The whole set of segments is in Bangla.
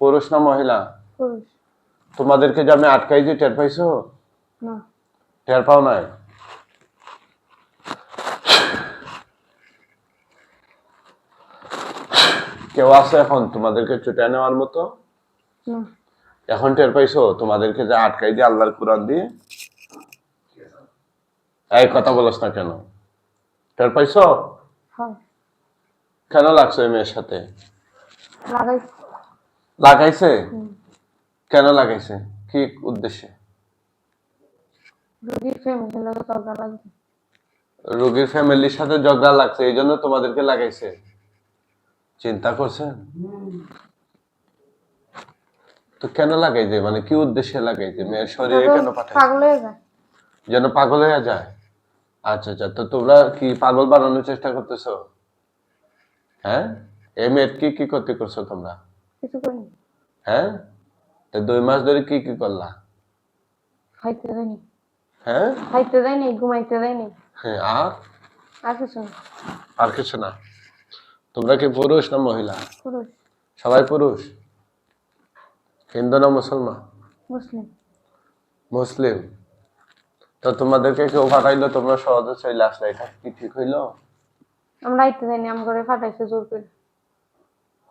পুরুষ না মহিলা? পুরুষ। তোমাদেরকে যে আমি আটকাই দিয়ে টের পাইছো? না। টের পাও নাই? কেউ আছে এখন তোমাদেরকে চুটিয়ে নেওয়ার মতো? না। এখন টের পাইছো তোমাদেরকে যে আটকাই দিয়ে আল্লাহর কুরআন দিয়ে? এই কথা বলছ না কেন? টের পাইছো? হ্যাঁ। কেন লাগছে এই মেয়ের সাথে? লাগাইছে। লাগাইছে? কেন লাগাইছে? কি উদ্দেশ্যে? রোগীর ফ্যামিলির লোক ঝগড়া লাগছে। রোগীর ফ্যামিলির সাথে ঝগড়া লাগছে এই জন্য তোমাদেরকে লাগাইছে? চিন্তা করছেন? তো কেন লাগাইছে, মানে কি উদ্দেশ্যে লাগাইছে? মেয়ের শরীরে কেন পাঠাইছে? পাগল হয়ে যায়। যেন পাগল হয়ে যায়? আচ্ছা আচ্ছা, তো তোমরা কি পাগল বানানোর চেষ্টা করতেছো? হ্যাঁ, এই মেয়ের কি কি ক্ষতি করছো তোমরা? কিছু করিনি। হ্যাঁ, তো 2 মাস ধরে কি কি করলা? খাইতে দেয়নি। হ্যাঁ, খাইতে দেয়নি, ঘুমাইতে দেয়নি। হ্যাঁ, আর কিছু না। আর কিছু না? তোমরা কি পুরুষ না মহিলা? পুরুষ। সবাই পুরুষ? হিন্দু না মুসলমান? মুসলিম। মুসলিম। তো তোমাদেরকে কেউ পাঠাইলো, তোমরা সহজে চলে আসলে, এটা কি ঠিক হইলো? আমরা আইতে দেয়নি, আম করে ফাটাইছে জোর করে।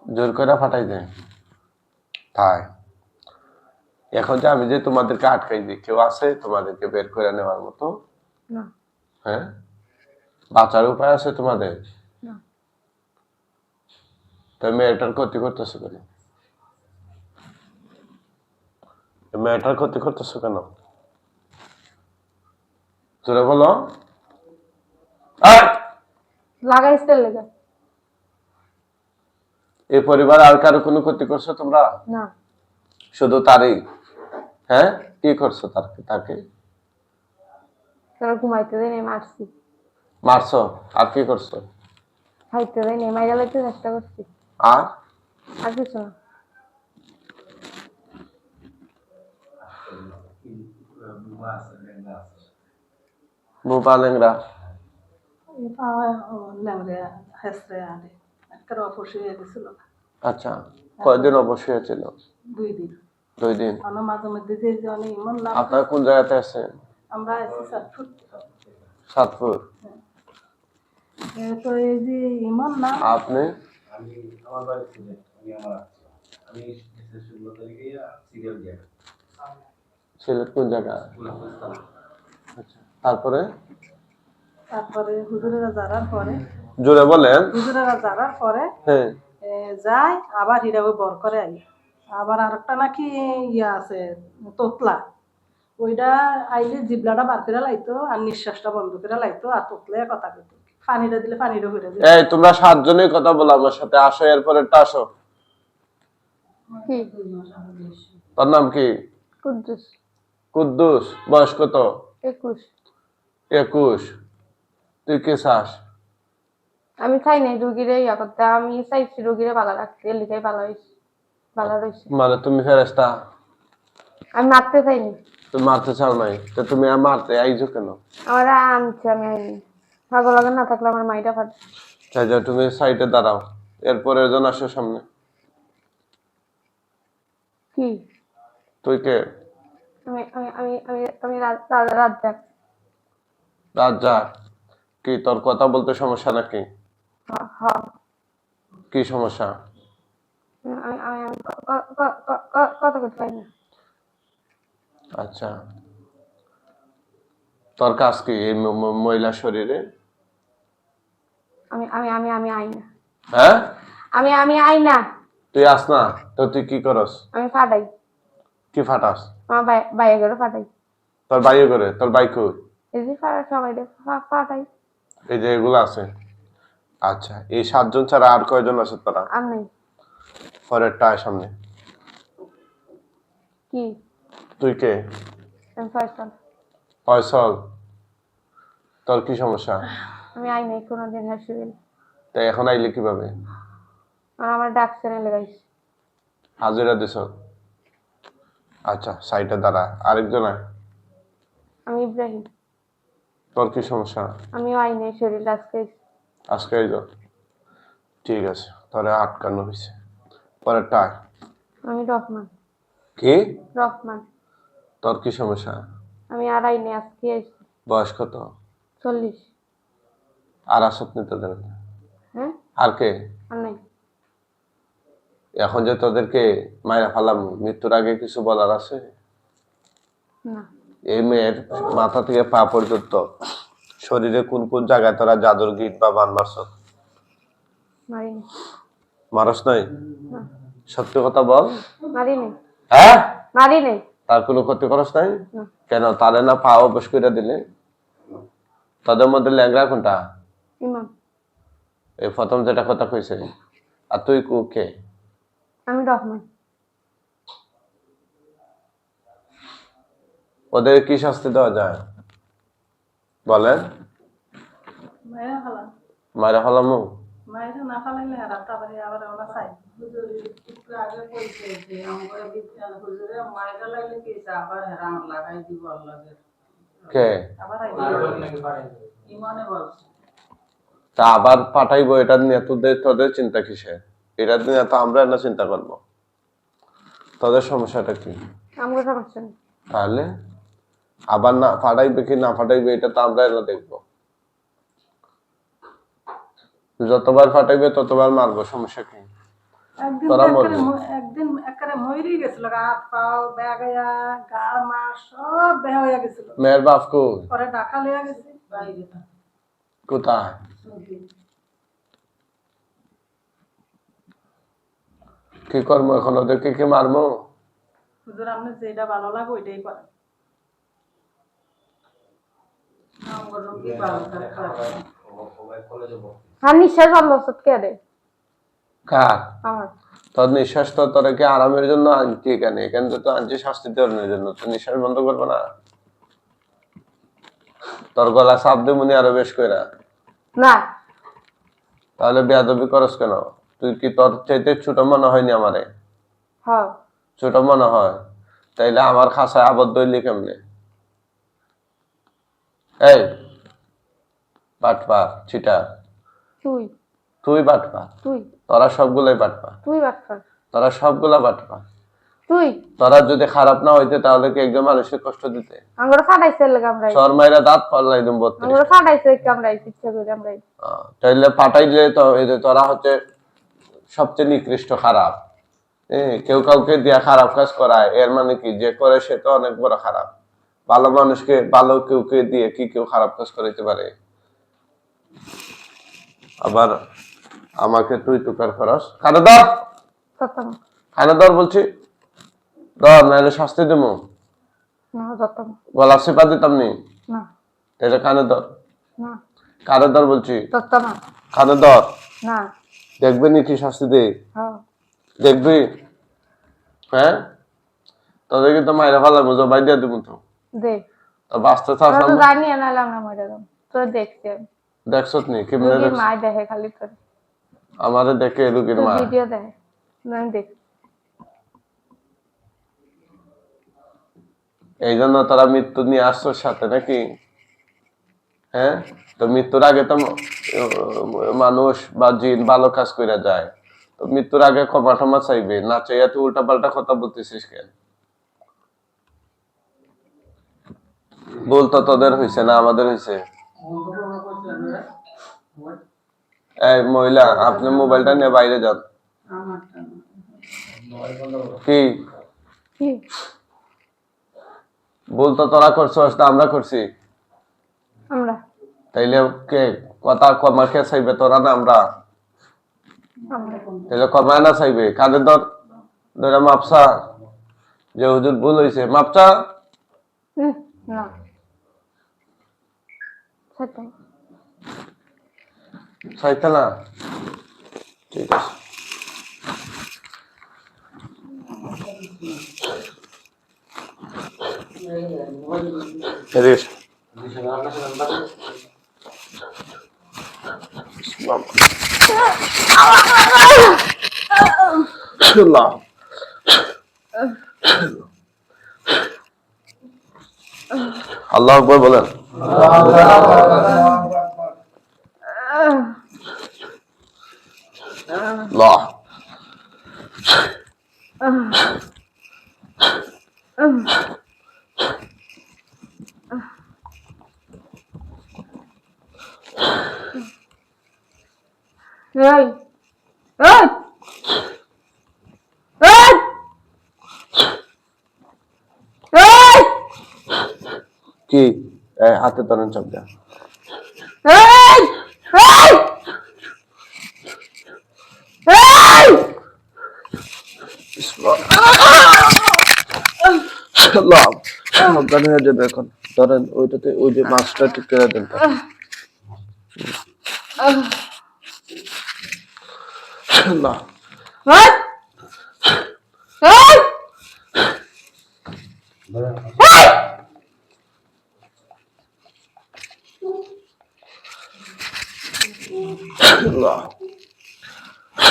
জোর করে ফাটাই দেয়? তাই? এখন যে আমি যে তোমাদেরকে আটকাই দিই, কেউ আছে তোমাদেরকে বের করে নেওয়ার মতো? না। হ্যাঁ, বাঁচার উপায় আছে তোমাদের? না। তো মেয়েটার ক্ষতি করতেছো কেন? মেয়েটার ক্ষতি করতেছো কেন? তোরা বলো। লাগাইছে লেগে। এই পরিবার আর কারো কোনো ক্ষতি করছো তোমরা? না। শুধু তারই? হ্যাঁ, কি করছো তাকে? তারা ঘুমাইতে দেয়নি, মারছি। মারছো? আর কি করছো? খাইতে দেয়নি, মাইরা লাইতে চেষ্টা করছি। আর আর কিছু না। বুপা লেংরা? আচ্ছা, কয়দিন অবশ্যই হয়েছিল? 2 দিন। 2 দিন। মাঝে মধ্যে যে জনে ইমন নাম। আপনারা কোন জায়গাতে আছেন? আমরা আছি সাতপুর। সাতপুর। তো এই যে ইমন নাম। আপনি? আমি আমার বাড়ি সিলেট, আমি এসেছি 16 তারিখে সিরিয়াল দিয়ে। সিলেট কোন জায়গা? আচ্ছা, তারপরে হুজুরেরা যারার পরে। জোরে বলেন। হুজুরেরা যারার পরে হ্যাঁ, যায়, আবার হিরাবে বর করে আই। আবার আরেকটা নাকি ইয়া আছে, তোতলা। ওইটা আইলে জিবলাটা বার করে লাইতো আর নিঃশ্বাসটা বন্ধ করে লাইতো আর তোতলে কথা কইত। পানিটা দিলে পানিটা হইরা যায়। এই তোমরা 7 জনই কথা বলো আমার সাথে, আসো এরপরেরটা আসো। কি? তোর নাম কি? কুদ্দুস। কুদ্দুস। বয়স কত? 21। 21। তুই কে চাস? আমি চাই নাই রুগীরে ইয়া করতে, আমি চাইছি রুগীরে ভালো রাখতে, এর লিগাই ভালো হয়েছে, ভালো রয়েছে। মানে তুমি ফেরেশতা? আমি মারতে চাইনি। তুমি মারতে চাও নাই, তো তুমি আর মারতে আইছো কেন? আমার আনছে, আমি আইনি। পাগল লাগা না থাকলে আমার মাইটা ফাটে। তাই যা, তুমি সাইডে দাঁড়াও, এরপরের জন আসো সামনে। কি? তুই কে? আমি আমি আমি আমি আমি রাজ্জাক। রাজ্জাক? কি তোর কথা বলতে সমস্যা নাকি? হ্যাঁ। কি সমস্যা? আমি আমি আমি কথা বলতে পারি না। আচ্ছা, তোর কাজ কি এই মহিলা শরীরে? আমি আমি আমি আমি আই না। হ্যাঁ, আমি আমি আই না। তুই আস না তো, তুই কি করস? আমি ফাটাই। কি ফাটাস? আমার বাইরে করে ফাটাই। তোর বাইরে করে? তোর বাইক কই? এই যে সবাই ফাটাই। এই যে এগুলো আছে। আচ্ছা, এই 7 জন ছাড়া আর কয়জন আছে তোরা? আর নাই। পরেরটা আয় সামনে। কি? তুই কে? আমি ফয়সাল। ফয়সল? তোর কি সমস্যা? আমি আই নাই কোনোদিন হসপিটাল। তাই এখন আইলি কিভাবে? আমার ডাক্তার লাগাইছে। হাজিরা দিছ? আচ্ছা, সাইডে দাঁড়া। আরেকজন আয়। আমি ইব্রাহিম। তোর কি সমস্যা? আমিও আই নাই, শরীর আজকে। আজকে আইলো? ঠিক আছে, তোরে আটকানো হয়েছে। পরেরটা আয়। আমি রহমান। কি? রহমান। তোর কি সমস্যা? আমি আড়াইনে আজকে আইছি। বয়স কত? 40। আর আসত নি তোদের? হ্যাঁ? আর কে? আর নাই। এখন যে তোদেরকে মায়েরা ফালাম, মৃত্যুর আগে কিছু বলার আছে? না। এই মেয়ের মাথা থেকে পা পর্যন্ত শরীরে কোন কোন জায়গায় তোরা জাদুর গিট বা বান মারছ? মারিনি। মারস নাই? না। সত্যি কথা বল। মারিনি। হ্যাঁ? মারিনি। তার কোনো ক্ষতি করস নাই? না। কেন? তারে না পা অবশ করে দিলে? তাদের মধ্যে ল্যাংড়া কোনটা? ইমাম। এই প্রথম যেটা কথা কইছে। আর তুই কে? আমি রহমান। ওদের কি শাস্তি দেওয়া যায় বলেন? মায়েরা ফালান, মায়েরা ফেলামু? মায়েরা না ফালাইলে আর তারপরে আবার ওরা চাই একটু আগে কইছে যে আমরা বিজ্ঞান হুজুরে মাইরা লাইলে কি আবার হেরাম লাগাই দিব আল্লাহর কে? আবার ইমানে বলছে তা আবার পাঠাইবো, এটা নিয়ে তোদের চিন্তা কিসের? এটা নিয়ে তো আমরা না চিন্তা করবো। তোদের সমস্যাটা কি? আমরা সমস্যা নেই। তাহলে আবার না ফাটাইবে কি না ফাটাইবে এটা তো আমরা এনে দেখবো। যতবার ফাটাইবে ততবার মারবো, সমস্যা কি? একদিন তোরা মরবি। একদিন একেবারে মরেই গেছিল, হাত পাও বেগাইয়া গা মা সব বেহা হইয়া গেছিল। মেয়ের বাপ কো? পরে ঢাকা লইয়া গেছে। বাইরে কোথায়? কি করবো এখন? ওদেরকে কি মারবো? হুজুর আপনি যেটা ভালো লাগে ওইটাই করেন। আমরা কি ভালো থাকতে কলেজে ভর্তি আর নিঃশ্বাস বন্ধ কে রে? কার? আমার। তোর নিঃশ্বাস তো তোরা কি আরামের জন্য আনছি? এখানে এখানে তো আনছি শাস্তি দেওয়ার জন্য। তো নিঃশ্বাস বন্ধ করবো না? তোর গলা চাপ দেবো নি আরো বেশ করে? না। তাহলে বেয়াদবি করস কেন? তুই কি তোর চাইতে ছোট মনে হয়নি আমারে? হ্যাঁ। ছোট মনে হয়? তাইলে আমার খাসায় আবদ্ধ হইলি কেমনে? এই বাটপার চিটার, তুই। তুই বাটপার। তুই। তোরা সবগুলাই বাটপার। তুই বাটপার। তোরা সবগুলা বাটপার। তুই। তোরা যদি খারাপ না হইতে তাহলে কি একজন মানুষের কষ্ট দিতে? আমরা ফাটাইছে লাগে আমরা। শর্মাইরা দাঁত পাল্লাই দিম 32। আমরা ফাটাইছে আমরা ইচ্ছা করে আমরা। তাইলে পাঠাইলে তো এই যে তোরা হচ্ছে সবচেয়ে নিকৃষ্ট খারাপ। কেউ কাউকে দিয়া খারাপ কাজ করায়, এর মানে কি যে করে সে তো অনেক বড় খারাপ। ভালো মানুষকে ভালো কেউকে দিয়ে কি কেউ খারাপ কাজ করাইতে পারে? আবার আমাকে তুই টুকার খরচ কানে ধর, সত্যম। কানে ধর বলছি, ধর নাহলে শাস্তি দেবো। না সত্যম। গলা চেপা দিতাম নি? না। তাহলে কানে ধর। না। কানে ধর বলছি। সত্যম। কানে ধর। না। দেখবি নি কি শাস্তি দে? হ্যাঁ। দেখবি? হ্যাঁ, তোদেরকে তো মাইরা ফেলাবো, জবাই দিয়ে দেবো তো। দে। তো বাঁচতে চাস? আমরা তো জানি না আমরা মরে যাব। তো দেখছি আমি। দেখছত নি কেমনে রোগীর দেখছ? মা দেখে খালি করে। আমারে দেখে রোগীর মা? ভিডিও দেখে। না দেখ। এই জন্য তারা মৃত্যু নিয়ে আসছো সাথে নাকি? হ্যাঁ, তো মৃত্যুর আগে তো মানুষ বা জিন ভালো কাজ করে যায়, তো মৃত্যুর আগে ক্ষমা টমা চাইবে না, চাইয়া তুই উল্টা পাল্টা কথা বলতেছিস কেন? ভুল তো তোদের হয়েছে না আমাদের হয়েছে? এই মহিলা, আপনি মোবাইলটা নিয়ে বাইরে যান। কি কি? ভুল তো তোরা করছিস না আমরা করছি? আমরা। তাইলে কে কথা ক্ষমা কে চাইবে, তোরা না আমরা? আমরা। তাহলে ক্ষমা না চাইবে? কাদের ধর ধরে মাপসা যে হুজুর ভুল হয়েছে, মাপসা। না। সত্যম। চাইতে না? ঠিক আছে। এদিকে এসো। আল্লাহ। আল্লাহু আকবার বলেন। আল্লাহ। এই এই এই এই কি হাতে ধরেন চাপ দেন। এই এই এই আল্লাহ, সাবধান হয়ে যাবে এখন। ধরেন ওইটাতে ওই যে মাছটা ঠিক করে দেন তো। আল্লাহ, এই এই ধরেন আল্লাহ,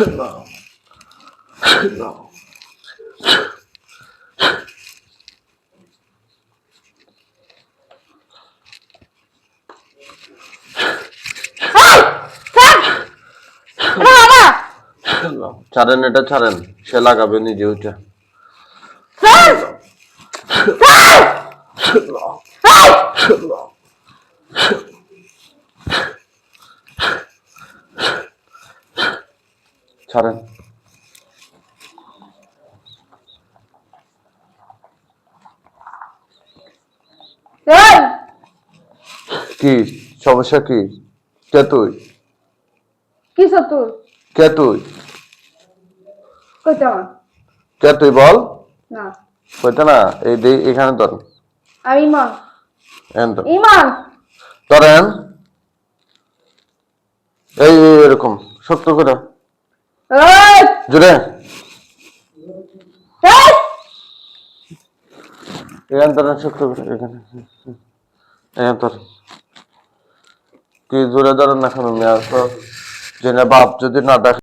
আল্লাহ, আল্লাহ। আল্লাহ, ছাড়েন এটা ছাড়েন, সে লাগাবে নিজে ওইটা। আল্লাহ, আল্লাহ। ছাড়েন। এই কি সমস্যা? কি কে তুই? কি সতুর কে তুই? কইতাম কে তুই বল? না কইতে না, এই এখানে ধর, আমি ইমান এখানে ধর, ইমান ধরেন এই এরকম শক্ত করে এই জুড়ে এই এখানে ধরেন, শক্ত করে এখানে, এখানে ধরেন। কি জোরে ধরেন না কেন? মেয়ার জেনে বাপ যদি না দেখে